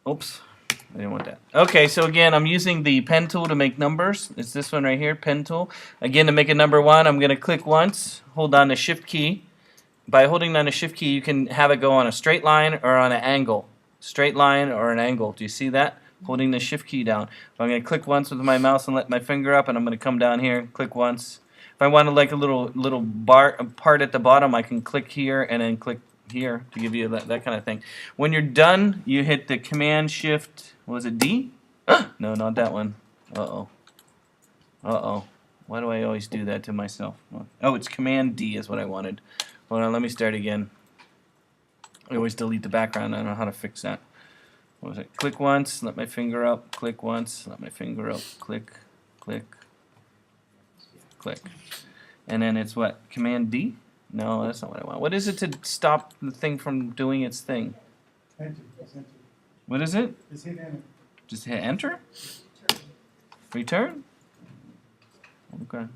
Oops, I didn't want that. Okay, so again, I'm using the pen tool to make numbers. It's this one right here, pen tool. Again, to make a number 1, I'm going to click once, hold down the shift key. By holding down the shift key, you can have it go on a straight line or on an angle. Straight line or an angle. Do you see that? Holding the shift key down. So I'm going to click once with my mouse and let my finger up, and I'm going to come down here and click once. If I want to like a little bar part at the bottom, I can click here and then click here to give you that kind of thing. When you're done, you hit the Command Shift. Was it D? No, not that one. Uh-oh. Uh-oh. Why do I always do that to myself? Oh, it's Command D is what I wanted. Hold on, let me start again. I always delete the background. I don't know how to fix that. What was it? Click once, let my finger up. Click once, let my finger up. Click, click, click. And then it's what? Command D? No, that's not what I want. What is it to stop the thing from doing its thing? Enter. What is it? Just hit enter. Just hit enter? Return? Okay.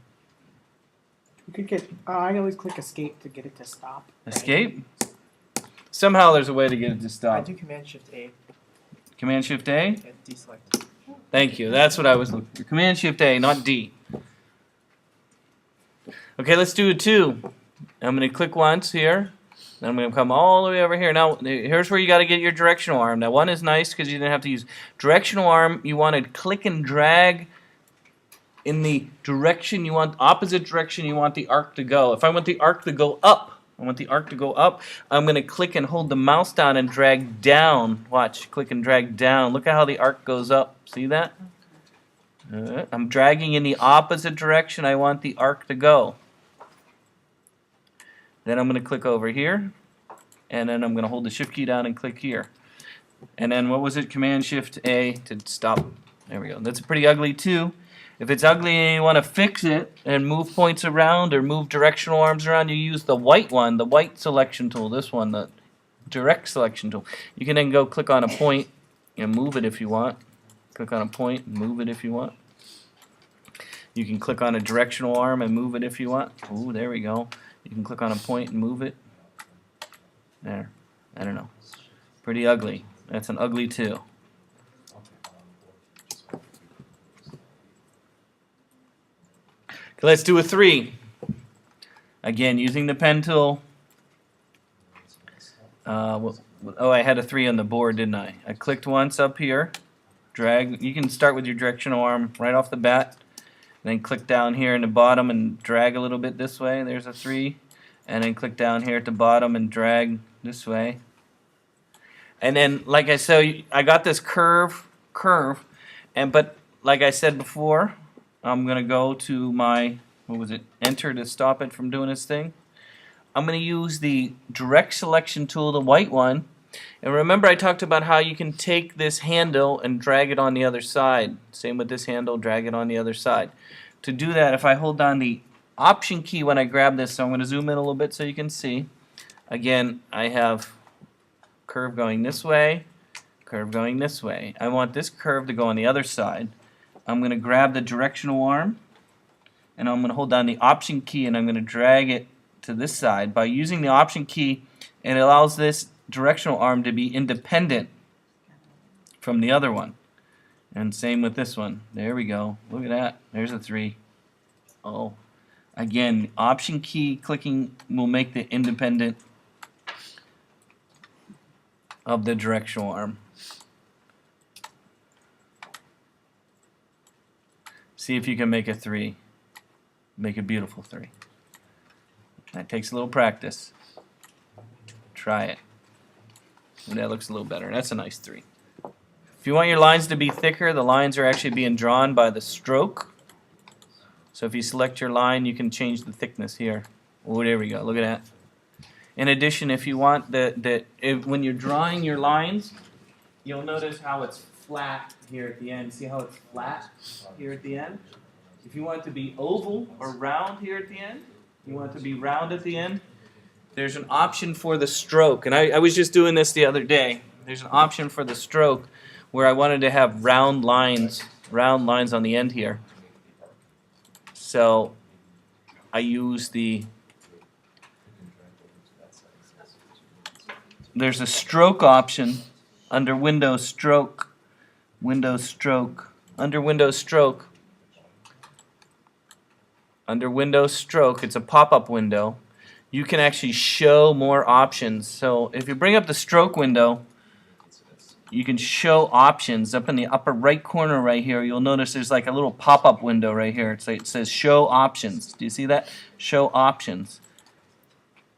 You could get. I always click escape to get it to stop. Escape? Somehow there's a way to get it to I stop. do Command Shift A Command Shift A? and deselect. Thank you. That's what I was looking for. Command Shift A, not D. Okay, let's do a 2. I'm going to click once here. Then I'm going to come all the way over here. Now, here's where you got to get your directional arm. Now, 1 is nice because you didn't have to use directional arm. You want to click and drag in the direction you want, opposite direction you want the arc to go. If I want the arc to go up, I'm going to click and hold the mouse down and drag down. Watch, click and drag down. Look at how the arc goes up. See that? I'm dragging in the opposite direction I want the arc to go. Then I'm going to click over here, and then I'm going to hold the shift key down and click here. And then what was it? Command Shift A to stop. There we go. That's pretty ugly too. If it's ugly and you want to fix it and move points around or move directional arms around, you use the white one, the white selection tool, this one, the direct selection tool. You can then go click on a point and move it if you want. Click on a point and move it if you want. You can click on a directional arm and move it if you want. Ooh, there we go. You can click on a point and move it. There. I don't know. Pretty ugly. That's an ugly 2. Okay, let's do a 3. Again, using the pen tool. Oh, I had a 3 on the board, didn't I? I clicked once up here. Drag. You can start with your directional arm right off the bat. Then click down here in the bottom and drag a little bit this way. There's a 3. And then click down here at the bottom and drag this way. And then, like I said, I got this curve, but like I said before, I'm going to go to my, what was it, enter to stop it from doing its thing. I'm going to use the direct selection tool, the white one. And remember I talked about how you can take this handle and drag it on the other side. Same with this handle, drag it on the other side. To do that, if I hold down the Option key when I grab this, so I'm going to zoom in a little bit so you can see. Again, I have curve going this way, curve going this way. I want this curve to go on the other side. I'm going to grab the directional arm, and I'm going to hold down the Option key, and I'm going to drag it to this side. By using the Option key, it allows this directional arm to be independent from the other one. And same with this one. There we go. Look at that. There's a 3. Oh. Again, Option key clicking will make the independent of the directional arm. See if you can make a 3. Make a beautiful 3. That takes a little practice. Try it. And that looks a little better. That's a nice 3. If you want your lines to be thicker, the lines are actually being drawn by the stroke. So if you select your line, you can change the thickness here. Oh, there we go. Look at that. In addition, if you want when you're drawing your lines, you'll notice how it's flat here at the end. See how it's flat here at the end? If you want it to be oval or round here at the end, you want it to be round at the end, there's an option for the stroke. And I was just doing this the other day. There's an option for the stroke where I wanted to have round lines on the end here. So I use there's a stroke option under window stroke, window stroke, under window stroke, under window stroke, it's a pop-up window. You can actually show more options. So if you bring up the stroke window, you can show options up in the upper right corner right here. You'll notice there's like a little pop-up window right here. It says show options. Do you see that? Show options.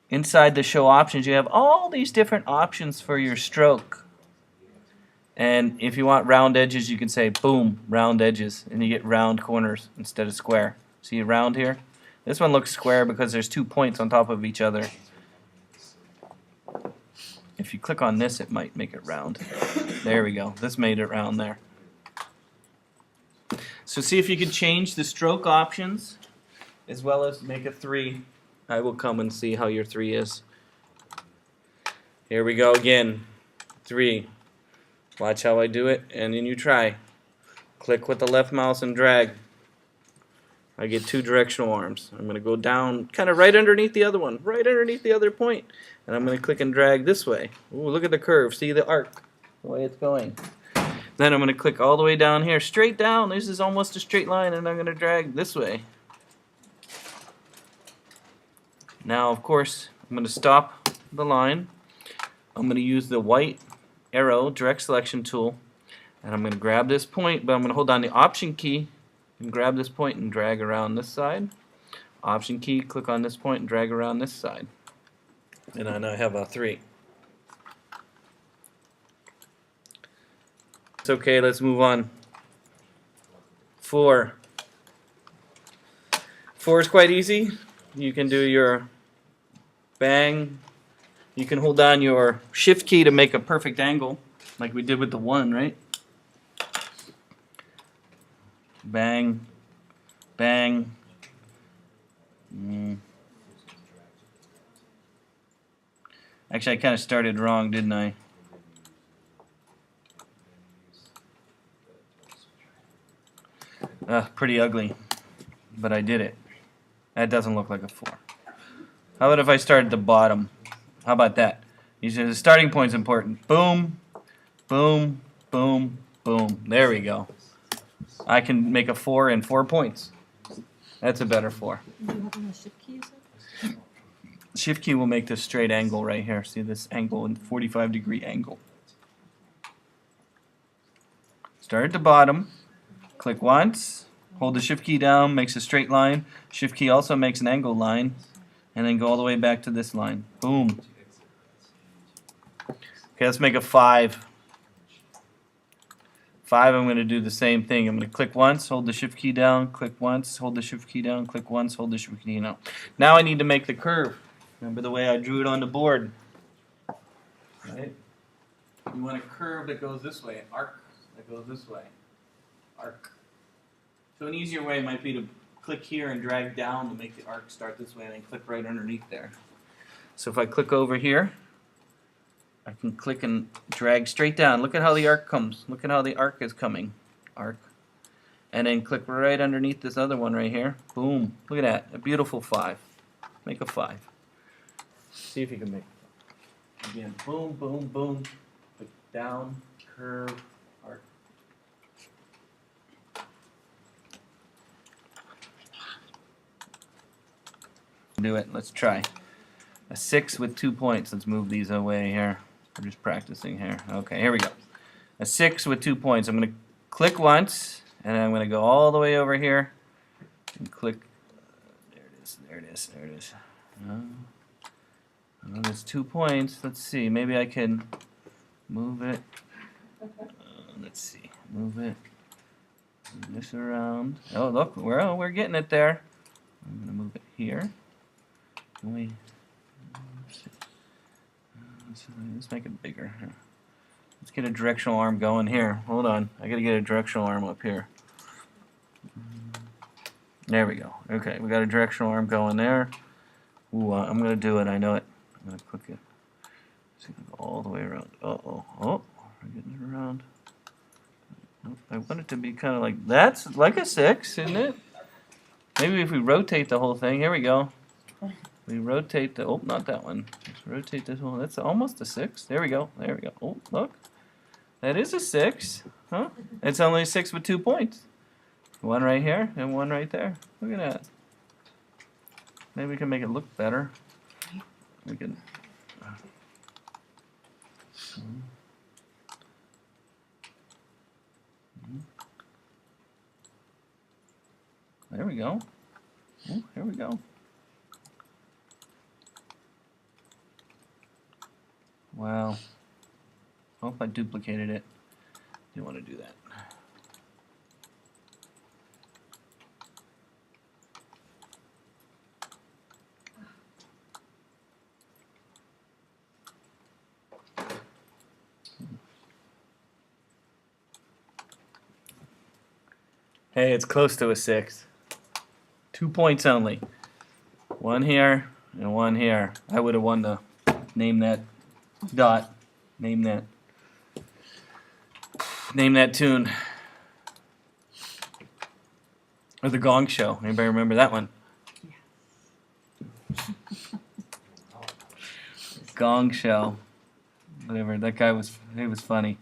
Inside the show options, you have all these different options for your stroke. And if you want round edges, you can say boom, round edges, and you get round corners instead of square. See round here? This one looks square because there's 2 points on top of each other. If you click on this, it might make it round. There we go. This made it round there. So see if you can change the stroke options as well as make a 3. I will come and see how your 3 is. Here we go again. 3. Watch how I do it, and then you try. Click with the left mouse and drag. I get 2 directional arms. I'm going to go down kind of right underneath the other one, right underneath the other point. And I'm going to click and drag this way. Ooh, look at the curve. See the arc, the way it's going. Then I'm going to click all the way down here, straight down. This is almost a straight line, and I'm going to drag this way. Now, of course, I'm going to stop the line. I'm going to use the white arrow direct selection tool, and I'm going to grab this point, but I'm going to hold down the Option key and grab this point and drag around this side. Option key, click on this point and drag around this side. And then I have a 3. It's okay, let's move on. 4. 4 is quite easy. You can do your bang. You can hold down your shift key to make a perfect angle, like we did with the 1, right? Bang, bang. Actually, I kind of started wrong, didn't I? Pretty ugly, but I did it. That doesn't look like a 4. How about if I start at the bottom? How about that? You see, the starting point's important. Boom, boom, boom, boom. There we go. I can make a 4 in 4 points. That's a better 4. Do you have a shift key, you said? Shift key will make this straight angle right here. See this angle and 45-degree angle. Start at the bottom. Click once. Hold the shift key down, makes a straight line. Shift key also makes an angled line. And then go all the way back to this line. Boom. Okay, let's make a 5. 5, I'm going to do the same thing. I'm going to click once, hold the shift key down, click once, hold the shift key down, click once, hold the shift key down. Now I need to make the curve. Remember the way I drew it on the board? Right? You want a curve that goes this way, an arc that goes this way. Arc. So an easier way might be to click here and drag down to make the arc start this way and then click right underneath there. So if I click over here, I can click and drag straight down. Look at how the arc comes. Look at how the arc is coming. Arc. And then click right underneath this other one right here. Boom. Look at that. A beautiful 5. Make a 5. See if you can make it. Again. Boom, boom, boom. Click down, curve, arc. Do it. Let's try. A 6 with 2 points. Let's move these away here. We're just practicing here. Okay, here we go. A 6 with 2 points. I'm going to click once, and I'm going to go all the way over here and click. There it is. There it is. There it is. There's 2 points. Let's see. Maybe I can move it. Let's see. Move it. Move this around. Oh, look. We're getting it there. I'm going to move it here. Let's make it bigger. Let's get a directional arm going here. Hold on. I gotta get a directional arm up here. There we go. Okay, we got a directional arm going there. Ooh, I'm gonna do it. I know it. I'm gonna click it. It's gonna go all the way around. Oh, we're getting it around. Nope, I want it to be kind of like that's like a 6, isn't it? Maybe if we rotate the whole thing. Here we go. We rotate the, not that one. Let's rotate this one. That's almost a 6. There we go. There we go. Oh, look. That is a 6. Huh? It's only a 6 with 2 points. One right here and one right there. Look at that. Maybe we can make it look better. We can. There we go. Oh, here we go. Wow. Hope I duplicated it. Didn't want to do that. Hey, it's close to a 6. 2 points only. One here and one here. I would have won the name that dot. Name that tune. Or the Gong Show. Anybody remember that one? Gong Show. Whatever. That guy was. He was funny.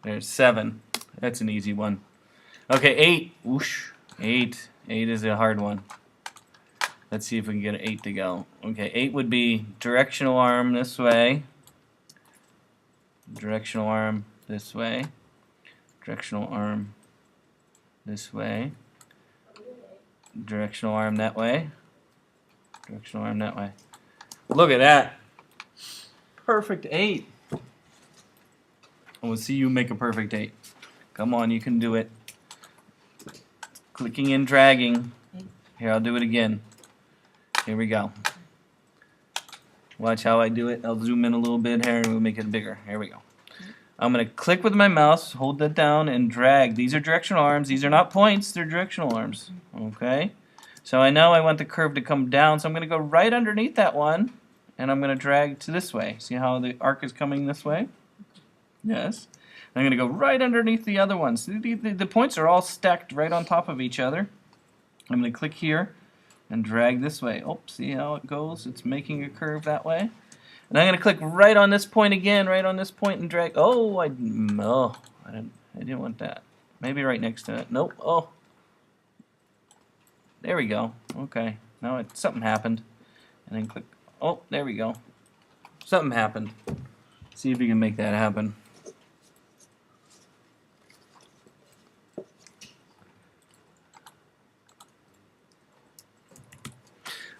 There's 7. That's an easy one. Okay, 8. Whoosh. 8. 8 is a hard one. Let's see if we can get an 8 to go. Okay, 8 would be directional arm this way. Directional arm this way. Directional arm this way. Directional arm that way. Directional arm that way. Look at that. Perfect 8. I will see you make a perfect 8. Come on, you can do it. Clicking and dragging. Here, I'll do it again. Here we go. Watch how I do it. I'll zoom in a little bit here and we'll make it bigger. Here we go. I'm going to click with my mouse, hold that down, and drag. These are directional arms. These are not points. They're directional arms. Okay? So I know I want the curve to come down, so I'm going to go right underneath that one, and I'm going to drag to this way. See how the arc is coming this way? Yes. I'm going to go right underneath the other ones. The points are all stacked right on top of each other. I'm going to click here and drag this way. Oh, see how it goes? It's making a curve that way. And I'm going to click right on this point again, right on this point, and drag. Oh, I didn't want that. Maybe right next to it. Nope. Oh, there we go. Okay. Now something happened, and then click. Oh, there we go. Something happened. See if we can make that happen.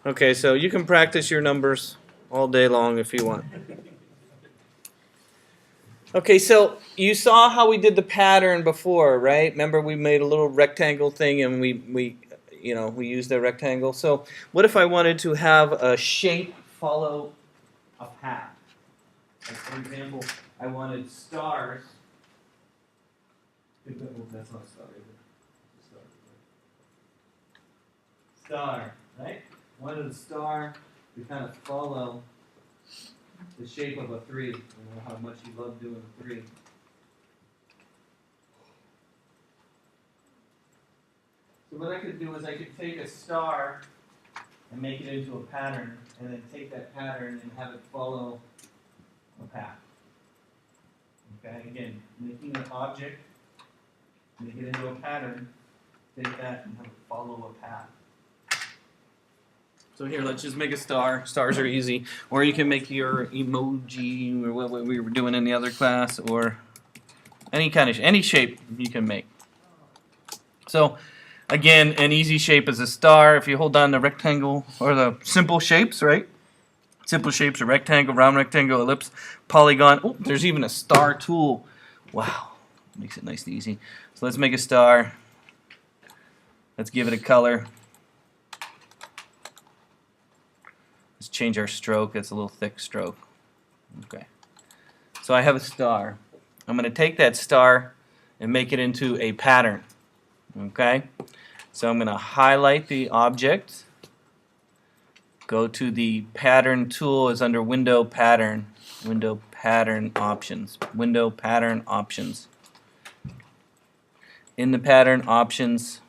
Okay, so you can practice your numbers all day long if you want. Okay, so you saw how we did the pattern before, right? Remember we made a little rectangle thing and we used the rectangle. So what if I wanted to have a shape follow a path? Like for example, I wanted stars. That's not a star, is it? Star, right? Wanted a star to kind of follow the shape of a 3. You know how much you love doing a 3. So what I could do is I could take a star and make it into a pattern, and then take that pattern and have it follow a path. Okay, again, making an object, make it into a pattern, take that and have it follow a path. So here, let's just make a star. Stars are easy. Or you can make your emoji, or what we were doing in the other class, or any shape you can make. So again, an easy shape is a star. If you hold down the rectangle, or the simple shapes, right? Simple shapes are rectangle, round rectangle, ellipse, polygon. Oh, there's even a star tool. Wow, makes it nice and easy. So let's make a star. Let's give it a color. Let's change our stroke. It's a little thick stroke. Okay. So I have a star. I'm going to take that star and make it into a pattern. Okay. So I'm going to highlight the object. Go to the pattern tool. Is under Window Pattern. Window Pattern Options. Window Pattern Options. In the pattern options.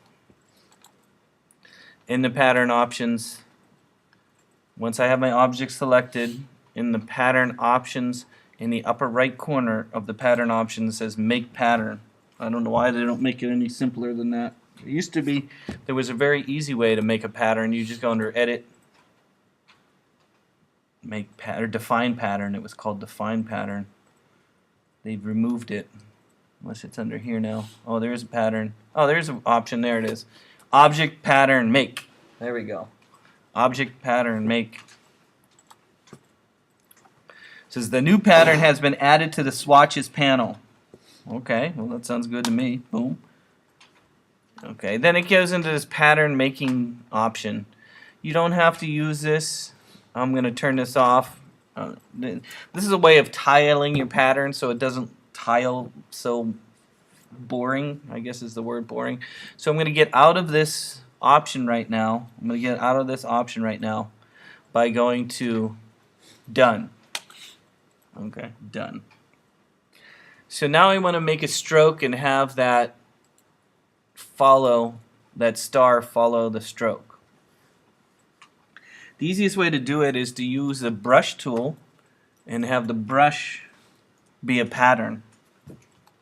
Once I have my object selected, in the pattern options, in the upper right corner of the pattern option that says Make Pattern. I don't know why they don't make it any simpler than that. It used to be, there was a very easy way to make a pattern. You just go under Edit, Make Pattern, Define Pattern. It was called Define Pattern. They've removed it, unless it's under here now. Oh, there's a pattern. Oh, there's an option. There it is. Object Pattern Make. There we go. Object Pattern Make. It says the new pattern has been added to the swatches panel. Okay, well that sounds good to me. Boom. Okay, then it goes into this pattern making option. You don't have to use this. I'm going to turn this off. This is a way of tiling your pattern so it doesn't tile so boring, I guess is the word, boring. So I'm going to get out of this option right now. I'm going to get out of this option right now by going to Done. Okay, Done. So now I want to make a stroke and have that star follow the stroke. The easiest way to do it is to use the brush tool and have the brush be a pattern,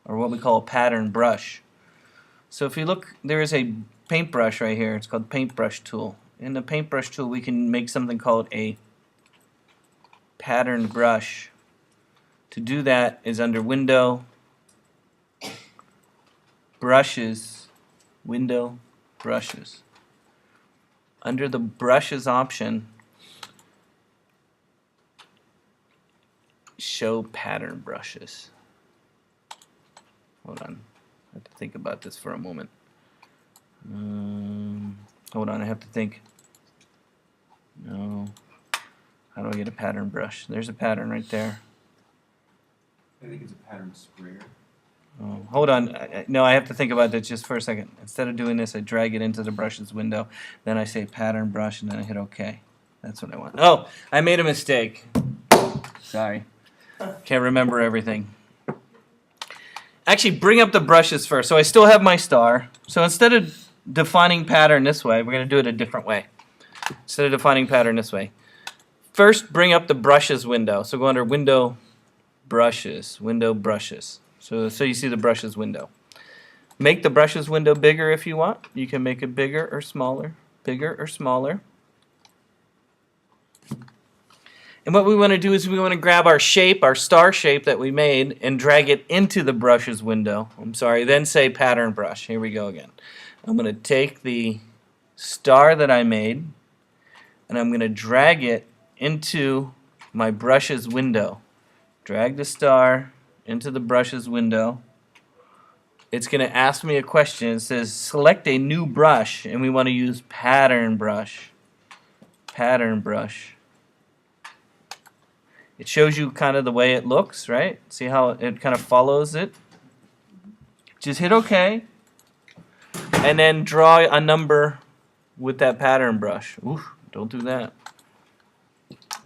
or what we call a pattern brush. So if you look, there is a paintbrush right here. It's called paintbrush tool. In the paintbrush tool we can make something called a pattern brush. To do that is under Window, Brushes, Window, Brushes. Under the Brushes option, Show Pattern Brushes. Hold on, I have to think about this for a moment. Hold on, I have to think. No. How do I get a pattern brush? There's a pattern right there. I think it's a pattern sprayer. Oh, hold on. No, I have to think about that just for a second. Instead of doing this, I drag it into the brushes window. Then I say pattern brush, and then I hit OK. That's what I want. Oh, I made a mistake. Sorry. Can't remember everything. Actually, bring up the brushes first. So I still have my star. So instead of defining pattern this way, we're going to do it a different way. Instead of defining pattern this way. First, bring up the brushes window. So go under Window, Brushes, Window, Brushes. So you see the brushes window. Make the brushes window bigger if you want. You can make it bigger or smaller. Bigger or smaller. And what we want to do is we want to grab our shape, our star shape that we made, and drag it into the brushes window. Then say pattern brush. Here we go again. I'm going to take the star that I made, and I'm going to drag it into my brushes window. Drag the star into the brushes window. It's going to ask me a question. It says select a new brush, and we want to use pattern brush. Pattern brush. It shows you kind of the way it looks, right? See how it kind of follows it? Just hit OK, and then draw a number with that pattern brush. Oof, don't do that.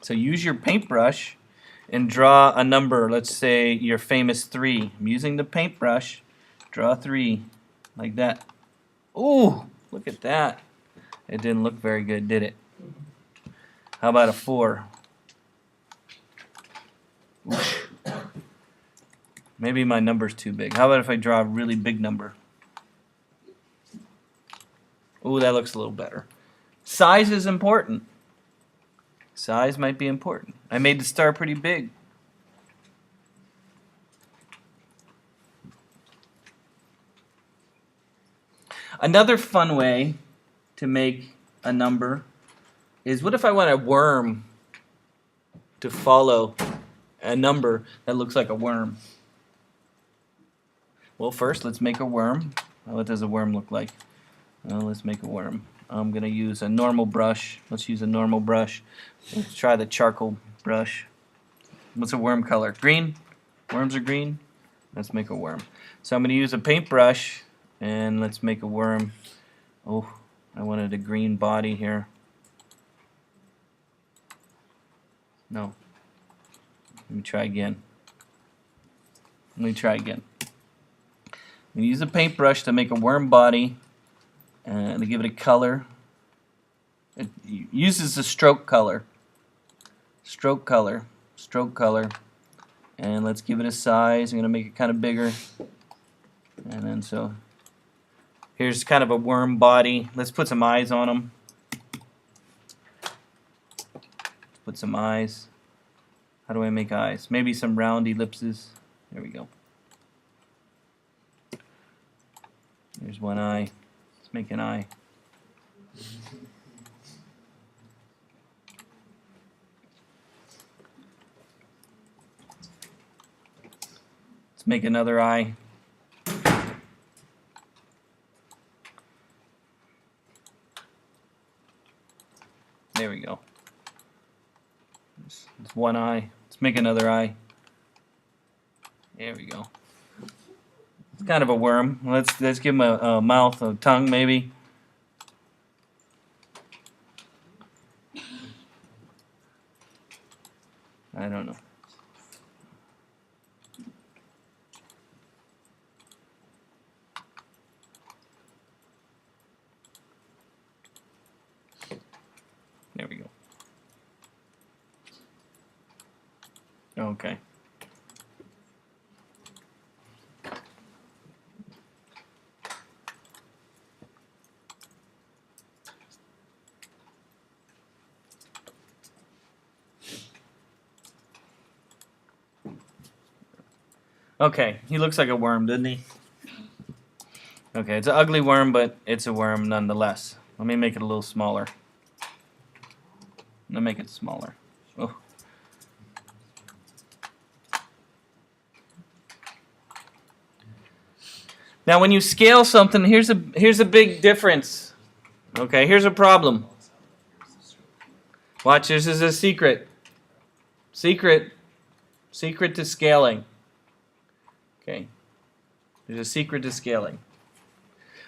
So use your paintbrush and draw a number. Let's say your famous 3. I'm using the paintbrush. Draw 3 like that. Ooh, look at that. It didn't look very good, did it? How about a 4? Oof. Maybe my number's too big. How about if I draw a really big number? Ooh, that looks a little better. Size is important. Size might be important. I made the star pretty big. Another fun way to make a number is, what if I want a worm to follow a number that looks like a worm? Well, first let's make a worm. What does a worm look like? Well, let's make a worm. I'm going to use a normal brush. Let's use a normal brush. Let's try the charcoal brush. What's a worm color? Green? Worms are green? Let's make a worm. So I'm going to use a paintbrush, and let's make a worm. Oh, I wanted a green body here. No. Let me try again. I'm going to use a paintbrush to make a worm body. And to give it a color. It uses the stroke color. Stroke color. Stroke color. And let's give it a size. I'm going to make it kind of bigger. And then so here's kind of a worm body. Let's put some eyes on him. Put some eyes. How do I make eyes? Maybe some round ellipses. There we go. There's one eye. Let's make an eye. Let's make another eye. There we go. It's one eye. Let's make another eye. There we go. It's kind of a worm. Let's give him a mouth, a tongue, maybe. I don't know. There we go. Okay. Okay, he looks like a worm, doesn't he? Okay, it's an ugly worm, but it's a worm nonetheless. Let me make it a little smaller. I'm gonna make it smaller. Oh. Now, when you scale something, here's a big difference. Okay, here's a problem. Watch, this is a secret. Secret to scaling. Okay, there's a secret to scaling.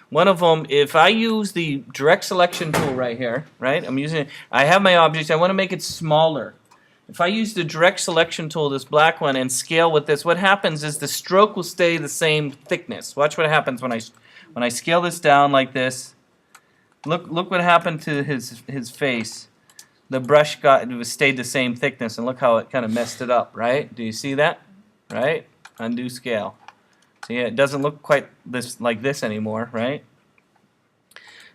One of them, if I use the direct selection tool right here, right? I have my object. I want to make it smaller. If I use the direct selection tool, this black one, and scale with this, what happens is the stroke will stay the same thickness. Watch what happens when I scale this down like this. Look what happened to his face. The brush stayed the same thickness, and look how it kind of messed it up, right? Do you see that? Right? Undo scale. See, it doesn't look quite like this anymore, right?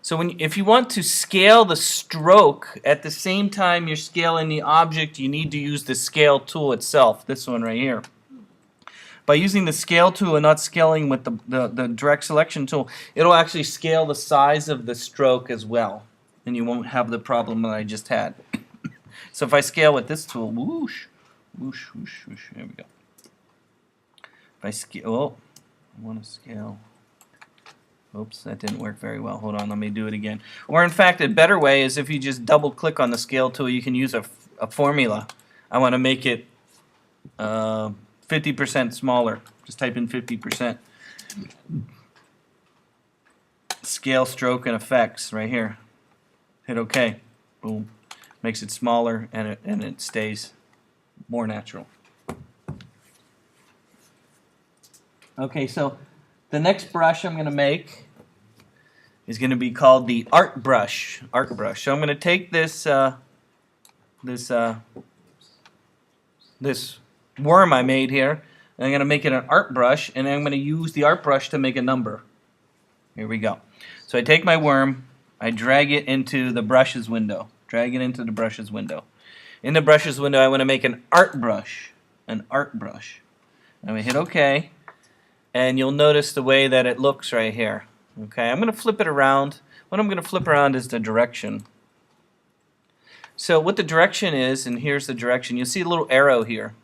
So if you want to scale the stroke at the same time you're scaling the object, you need to use the scale tool itself, this one right here. By using the scale tool and not scaling with the direct selection tool, it'll actually scale the size of the stroke as well, and you won't have the problem that I just had. So if I scale with this tool, whoosh, whoosh, whoosh, whoosh, there we go. If I scale, I want to scale. Oops, that didn't work very well. Hold on, let me do it again. Or in fact, a better way is if you just double click on the scale tool, you can use a formula. I want to make it 50% smaller. Just type in 50%. Scale, stroke, and effects right here. Hit OK. Boom. Makes it smaller and it stays more natural. Okay, so the next brush I'm going to make is going to be called the art brush. Art brush. So I'm going to take this this worm I made here, and I'm going to make it an art brush, and I'm going to use the art brush to make a number. Here we go. So I take my worm, I drag it into the brushes window. Drag it into the brushes window. In the brushes window, I want to make an art brush. An art brush. I'm going to hit OK. And you'll notice the way that it looks right here. Okay, I'm going to flip it around. What I'm going to flip around is the direction. So what the direction is, and here's the direction, you'll see a little arrow here.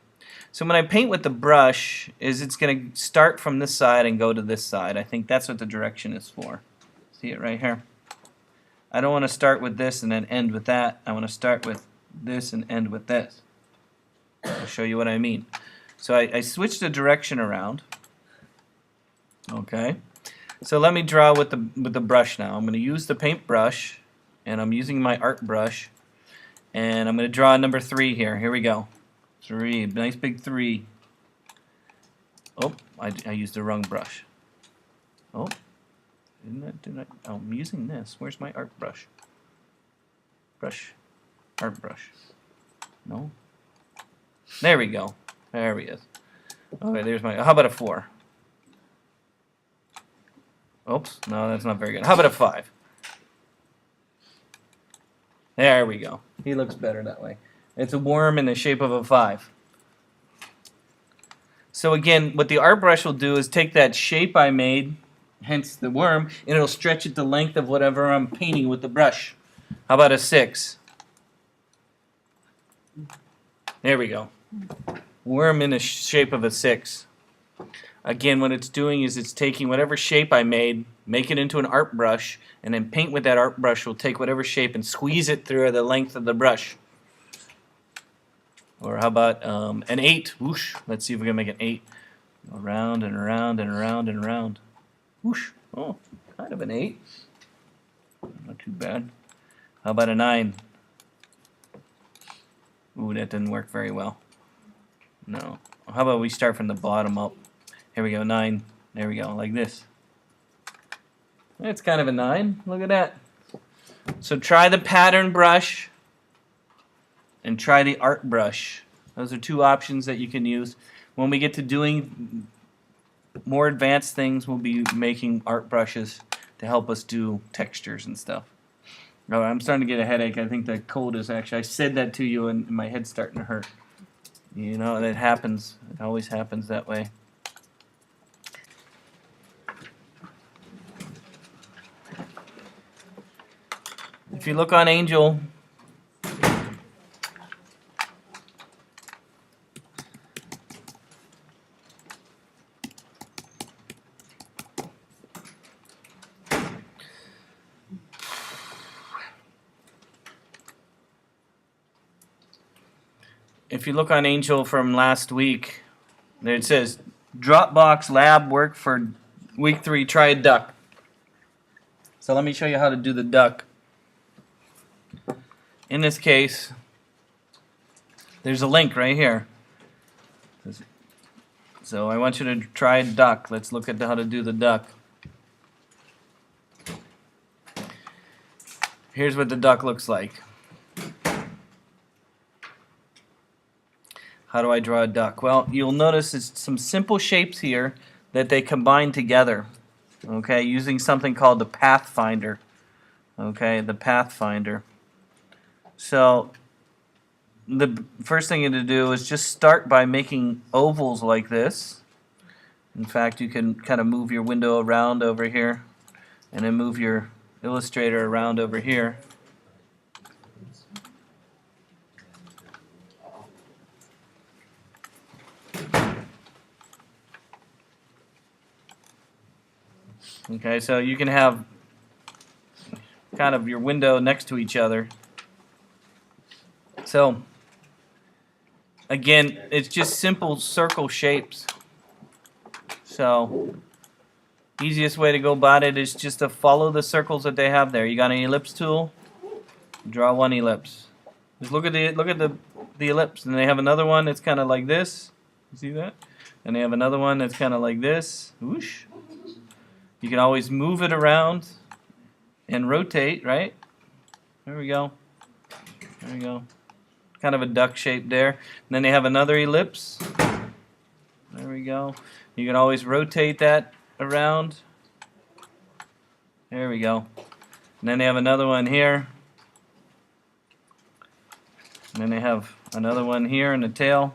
So when I paint with the brush, it's going to start from this side and go to this side. I think that's what the direction is for. See it right here? I don't want to start with this and then end with that. I want to start with this and end with this. I'll show you what I mean. So I switch the direction around. Okay, so let me draw with the brush now. I'm going to use the paint brush, and I'm using my art brush, and I'm going to draw number 3 here. Here we go. 3, nice big 3. Oh, I used the wrong brush. Oh, didn't I? Oh, I'm using this. Where's my art brush? Brush, art brush. No. There we go. There he is. Okay, there's my. How about a 4? Oops, no, that's not very good. How about a 5? There we go. He looks better that way. It's a worm in the shape of a 5. So again, what the art brush will do is take that shape I made, hence the worm, and it'll stretch it the length of whatever I'm painting with the brush. How about a 6? There we go. Worm in the shape of a 6. Again, what it's doing is it's taking whatever shape I made, make it into an art brush, and then paint with that art brush will take whatever shape and squeeze it through the length of the brush. Or how about an 8? Whoosh. Let's see if we can make an 8. Around and around and around and around. Whoosh. Oh, kind of an 8. Not too bad. How about a 9? Ooh, that didn't work very well. No. How about we start from the bottom up? Here we go, 9. There we go, like this. It's kind of a 9. Look at that. So try the pattern brush and try the art brush. Those are 2 options that you can use. When we get to doing more advanced things, we'll be making art brushes to help us do textures and stuff. Oh, I'm starting to get a headache. I think the cold is actually, I said that to you and my head's starting to hurt. You know, that happens. It always happens that way. If you look on Angel, Angel from last week, there it says, Dropbox lab work for week 3, try a duck. So let me show you how to do the duck. In this case, there's a link right here. So I want you to try a duck. Let's look at how to do the duck. Here's what the duck looks like. How do I draw a duck? Well, you'll notice it's some simple shapes here that they combine together, okay, using something called the Pathfinder. Okay, the Pathfinder. So the first thing you need to do is just start by making ovals like this. In fact, you can kind of move your window around over here and then move your Illustrator around over here. Okay, so you can have kind of your window next to each other. So, again, it's just simple circle shapes. So, easiest way to go about it is just to follow the circles that they have there. You got an ellipse tool? Draw one ellipse. Just look at the ellipse, and they have another one that's kind of like this. You see that? And they have another one that's kind of like this. Whoosh. You can always move it around and rotate, right? There we go. There we go. Kind of a duck shape there. And then they have another ellipse. There we go. You can always rotate that around. There we go. And then they have another one here. And then they have another one here in the tail.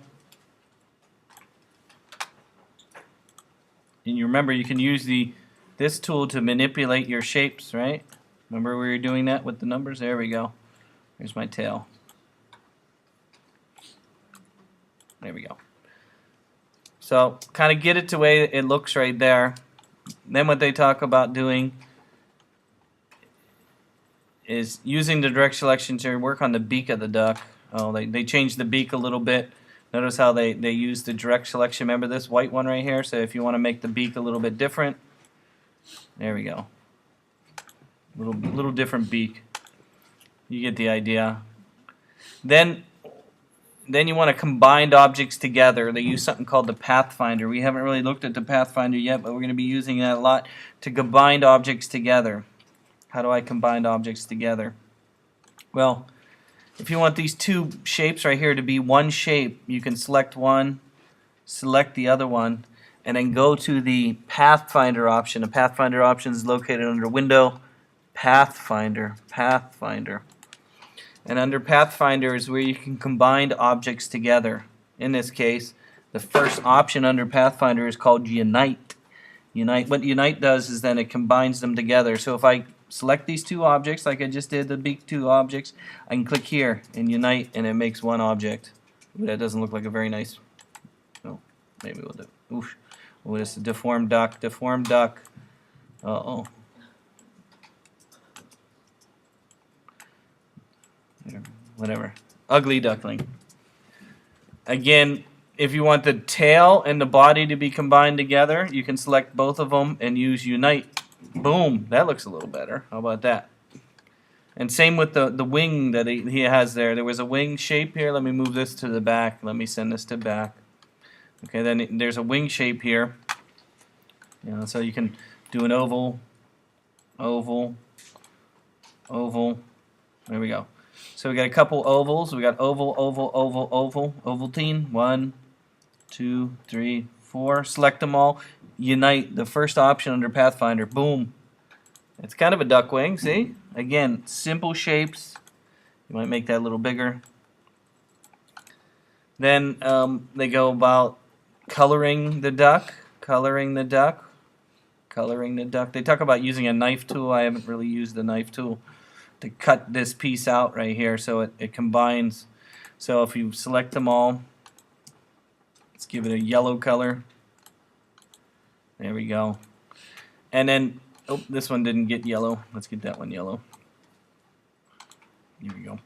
And you remember you can use this tool to manipulate your shapes, right? Remember we were doing that with the numbers? There we go. Here's my tail. There we go. So kind of get it the way it looks right there. Then what they talk about doing is using the direct selection to work on the beak of the duck. Oh, they changed the beak a little bit. Notice how they use the direct selection. Remember this white one right here? So if you want to make the beak a little bit different, there we go. Little different beak. You get the idea. Then you want to combine objects together. They use something called the Pathfinder. We haven't really looked at the Pathfinder yet, but we're going to be using that a lot to combine objects together. How do I combine objects together? Well, if you want these 2 shapes right here to be one shape, you can select one, select the other one, and then go to the Pathfinder option. The Pathfinder option is located under Window, Pathfinder. And under Pathfinder is where you can combine objects together. In this case, the first option under Pathfinder is called Unite. What Unite does is then it combines them together. So if I select these two objects, like I just did, the big two objects, I can click here and Unite, and it makes one object. That doesn't look like a very nice. Oh, maybe we'll do. Oof. Oh, it's a deformed duck. Uh-oh. Whatever. Ugly duckling. Again, if you want the tail and the body to be combined together, you can select both of them and use Unite. Boom. That looks a little better. How about that? And same with the wing that he has there. There was a wing shape here. Let me move this to the back. Let me send this to back. Okay, then there's a wing shape here. So you can do an oval, oval, oval. There we go. So we got a couple ovals. We got oval, oval, oval, oval, Ovaltine. 1, 2, 3, 4. Select them all. Unite, the first option under Pathfinder. Boom. It's kind of a duck wing, see? Again, simple shapes. You might make that a little bigger. Then they go about coloring the duck. They talk about using a knife tool. I haven't really used the knife tool to cut this piece out right here so it combines. So if you select them all, let's give it a yellow color. There we go. And then, oh, this one didn't get yellow. Let's get that one yellow. Here we go.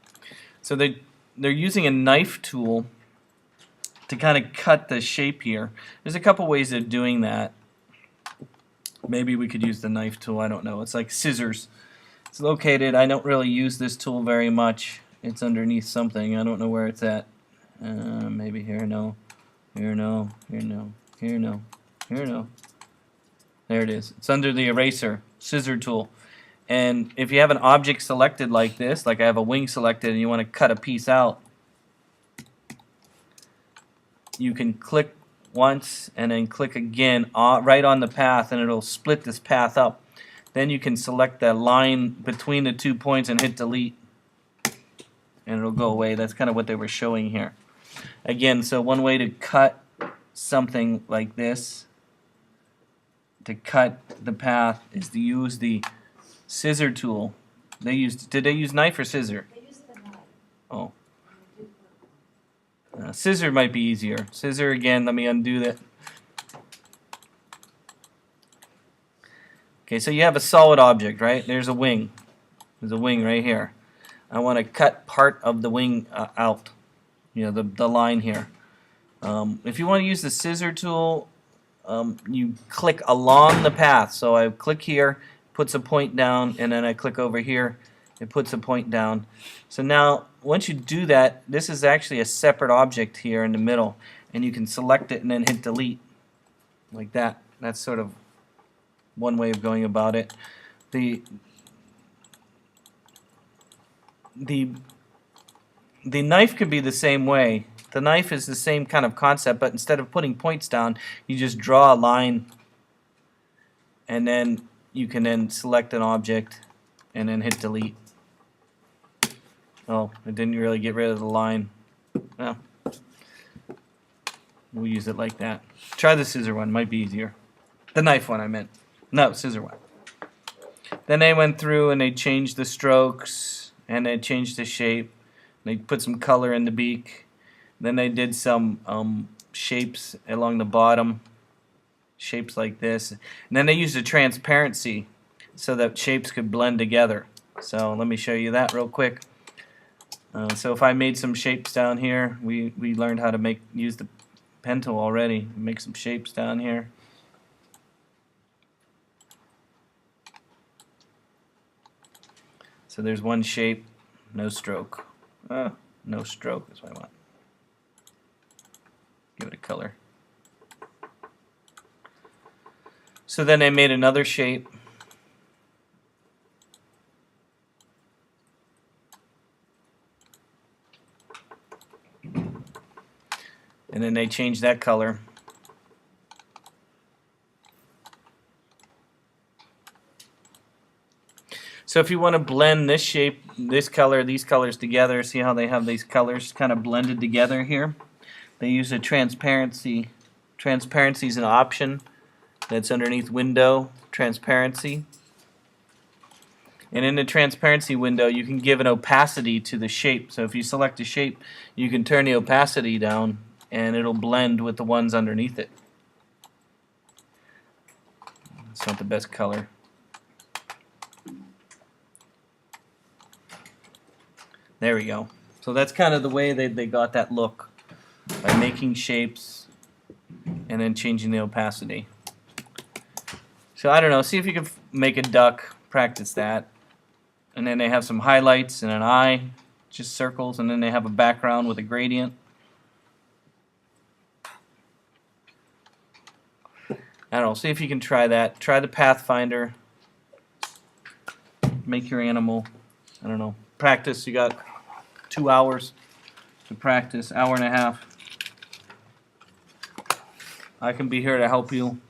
So they're using a knife tool to kind of cut the shape here. There's a couple ways of doing that. Maybe we could use the knife tool. I don't know. It's like scissors. It's located. I don't really use this tool very much. It's underneath something. I don't know where it's at. Maybe here. No. Here. No. Here. No. Here. No. Here. No. There it is. It's under the eraser, scissor tool. And if you have an object selected like this, like I have a wing selected, and you want to cut a piece out, you can click once and then click again right on the path, and it'll split this path up. Then you can select that line between the 2 points and hit delete, and it'll go away. That's kind of what they were showing here. Again, so one way to cut something like this, to cut the path, is to use the scissor tool. Did they use knife or scissor? They use the knife. Oh. Scissor might be easier. Scissor again, let me undo that. Okay, so you have a solid object, right? There's a wing. There's a wing right here. I want to cut part of the wing out. The line here. If you want to use the scissor tool, you click along the path. So I click here, puts a point down, and then I click over here, it puts a point down. So now, once you do that, this is actually a separate object here in the middle, and you can select it and then hit delete, like that. That's sort of one way of going about it. The knife could be the same way. The knife is the same kind of concept, but instead of putting points down, you just draw a line, and then you can then select an object and then hit delete. Oh, it didn't really get rid of the line. Well, we'll use it like that. Try the scissor one, might be easier. The knife one I meant. No, scissor one. Then they went through and they changed the strokes, and they changed the shape. They put some color in the beak. Then they did some shapes along the bottom, shapes like this. And then they used a transparency so that shapes could blend together. So let me show you that real quick. So if I made some shapes down here, we learned how to use the pen tool already. Make some shapes down here. So there's one shape, no stroke. No stroke is what I want. Give it a color. So then I made another shape. And then they changed that color. So if you want to blend this shape, this color, these colors together, see how they have these colors kind of blended together here? They use a transparency. Transparency is an option that's underneath window, transparency. And in the transparency window, you can give an opacity to the shape. So if you select a shape, you can turn the opacity down and it'll blend with the ones underneath it. It's not the best color. There we go. So that's kind of the way they got that look, by making shapes and then changing the opacity. So I don't know, see if you can make a duck, practice that. And then they have some highlights and an eye, just circles, and then they have a background with a gradient. I don't know, see if you can try that. Try the Pathfinder. Make your animal, I don't know, practice. You got 2 hours to practice, hour and a half. I can be here to help you.